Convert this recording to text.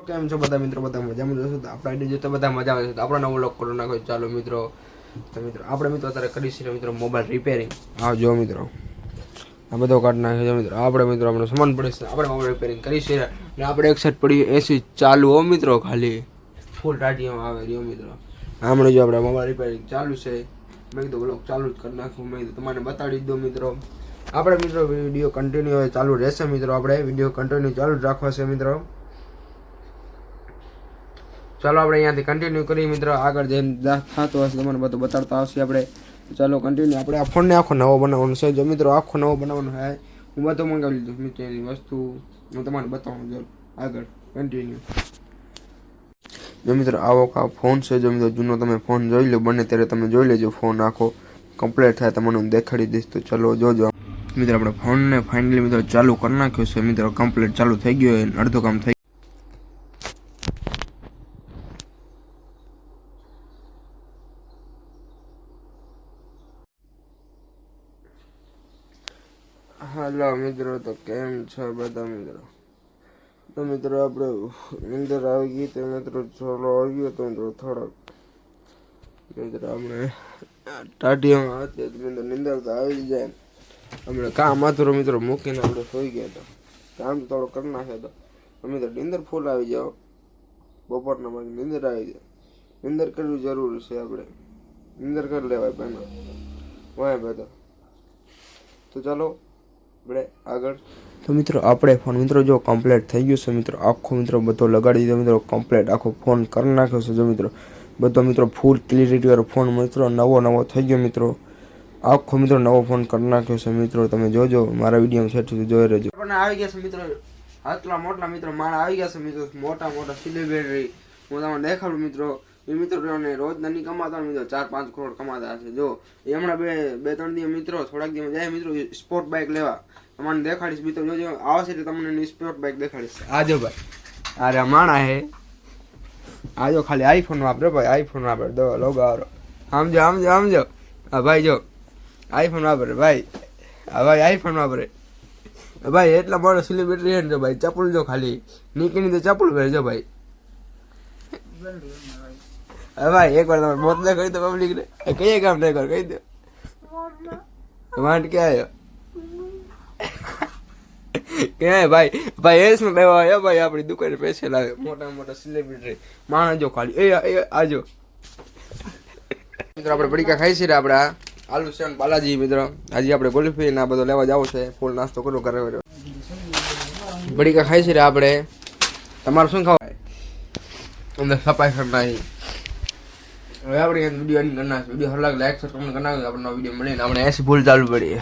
કેમ છો બધા મિત્રો? બધા મજામાં જશો તો આપણા આઈડી જોતા બધા મજા આવે છે તો આપણો નવો વ્લોગ કરો નાખો. ચાલો મિત્રો, તો મિત્રો આપણે મિત્રો અત્યારે કરીશું મિત્રો મોબાઈલ રિપેરિંગ. હા જો મિત્રો આ બધો કાઢ નાખ્યો મિત્રો. આપણે મિત્રો આપણો સામાન પડે છે, આપણે મોબાઈલ રિપેરિંગ કરીશું અને આપણે એક સાઈડ પડી એસી ચાલુ હો મિત્રો, ખાલી ફૂલ ટાટીમાં આવે રહ્યો મિત્રો. હમણાં જો આપણે મોબાઈલ રિપેરિંગ ચાલુ છે, મેં કીધું વ્લોગ ચાલુ જ કરી નાખું. મેં કીધું તમને બતાડી દો મિત્રો. આપણે મિત્રો વિડીયો કન્ટિન્યુ ચાલુ રહેશે મિત્રો. આપણે વિડીયો કન્ટિન્યુ ચાલુ જ રાખવા છે મિત્રો. ચાલો આપણે અહીંયાથી કન્ટિન્યુ કરીએ મિત્રો. આગળ જેમ થતો હશે તમને બધું બતાડતા આવશે આપણે. ચાલો કન્ટિન્યુ. આપણે આ ફોનને આખો નવો બનાવવાનો છે. જો મિત્રો આખો નવો બનાવવાનો છે. હું બધું મંગાવી લીધું મિત્રો, એની વસ્તુ હું તમને બતાવું. ચાલો આગળ કન્ટિન્યુ. જો મિત્રો આવો કા ફોન છે. જો મિત્રો જૂનો તમે ફોન જોઈ લો, બને ત્યારે તમે જોઈ લેજો. ફોન આખો કમ્પ્લીટ થાય તમને હું દેખાડી દઈશ. તો ચલો જોજો મિત્રો. આપણે ફોનને ફાઇનલી મિત્રો ચાલુ કરી નાખ્યો છે મિત્રો. કમ્પ્લીટ ચાલુ થઈ ગયો, અડધું કામ થઈ. હાલો મિત્રો, તો કેમ છે બધા મિત્રો? તો મિત્રો આપણે નીંદર આવી ગઈ તો મિત્રો ચાલો આવી ગયો તો મિત્રો થોડાક મિત્રો આપણે ટાટીઓમાં હતી તો મિત્રો નીંદર તો આવી જાય. હમણાં કામ હતું મિત્રો મૂકીને આપણે સોઈ ગયા હતા. કામ તો થોડું કરી નાખ્યો હતો તો મિત્રો નીંદર ફૂલ આવી જાઓ. બપોરના માં નીંદર આવી જાય. નીંદર કરવી જરૂરી છે. આપણે નીંદર કરી લેવાય પહેલાં વાય બધા. તો ચાલો આપણે આગળ. તો મિત્રો આપણે ફોન મિત્રો જો કમ્પ્લીટ થઈ ગયું છે મિત્રો. આખો મિત્રો બધો લગાડી દીધો મિત્રો. કમ્પ્લીટ આખો ફોન કરી નાખ્યો છે. જો મિત્રો બધો મિત્રો ફૂલ ક્લિયરિટી વાળો ફોન મિત્રો નવો થઈ ગયો મિત્રો. આખો મિત્રો નવો ફોન કરી નાખ્યો છે મિત્રો. તમે જોજો મારા વિડીયો સેટ જોઈ રહેજો. આપણને આવી ગયા છે મિત્રો આટલા મોટા મિત્રો મારા આવી ગયા છે મિત્રો. મોટા સેલિબ્રિટી હું તમને દેખાડું મિત્રો. એ મિત્રોને રોજ નહીં કમાતા મિત્રો 4-5 કરોડ કમાતા હશે. જો એ હમણાં બે ત્રણ દિવસ મિત્રો થોડાક દિવસ જાય મિત્રો સ્પોર્ટ બાઇક લેવા. તમને દેખાડીશ મિત્રો. જોજો આવશે એટલે તમને સ્પોર્ટ બાઇક દેખાડીશ. આજો ભાઈ, અરે માણા હે આજો. ખાલી આઈફોન વાપરે ભાઈ, આઈફોન વાપરે. દો લોગો આવરો સમજો. હા ભાઈ જો આઈફોન વાપરે ભાઈ. હા ભાઈ આઈફોન વાપરે ભાઈ. એટલા મોટો સેલિબ્રિટી હે ને જો ભાઈ. ચપ્પલ જો ખાલી નીકળી તો ચપ્પલ પહેરે જો ભાઈ. હવે ભાઈ એક વાર તમે મોત ના કરી દો પબ્લિક ને. કઈ કામ નહીં કર કહી દો. વાંટ ક્યાં આવ્યો ક્યાં ભાઈ એસ માં લેવા આવ્યો ભાઈ. આપણી દુકાને પૈસા લાવે મોટા સેલિબ્રિટી માણસ જો ખાલી. એ આજો મિત્રો આપણે પડીકા ખાઈ છીએ. આપણે આલુ સેવન બાલાજી મિત્રો. હજી આપણે ગોલ્ફી ને આ બધો લેવા જવું છે. ફૂલ નાસ્તો કરો કરે પડીકા ખાઈ છીએ આપણે. તમારે શું ખાવાય? અંદર સફાઈ કરી હવે આપણે વિડીયો એન્ડ કરી નાખીએ. વિડીયો સારો લાગે લાઈક સબસ્ક્રાઈબ કરી નાખજો. આપણો વિડીયો મળીને આપણે 80 ફૂલ ચાલુ પડીએ.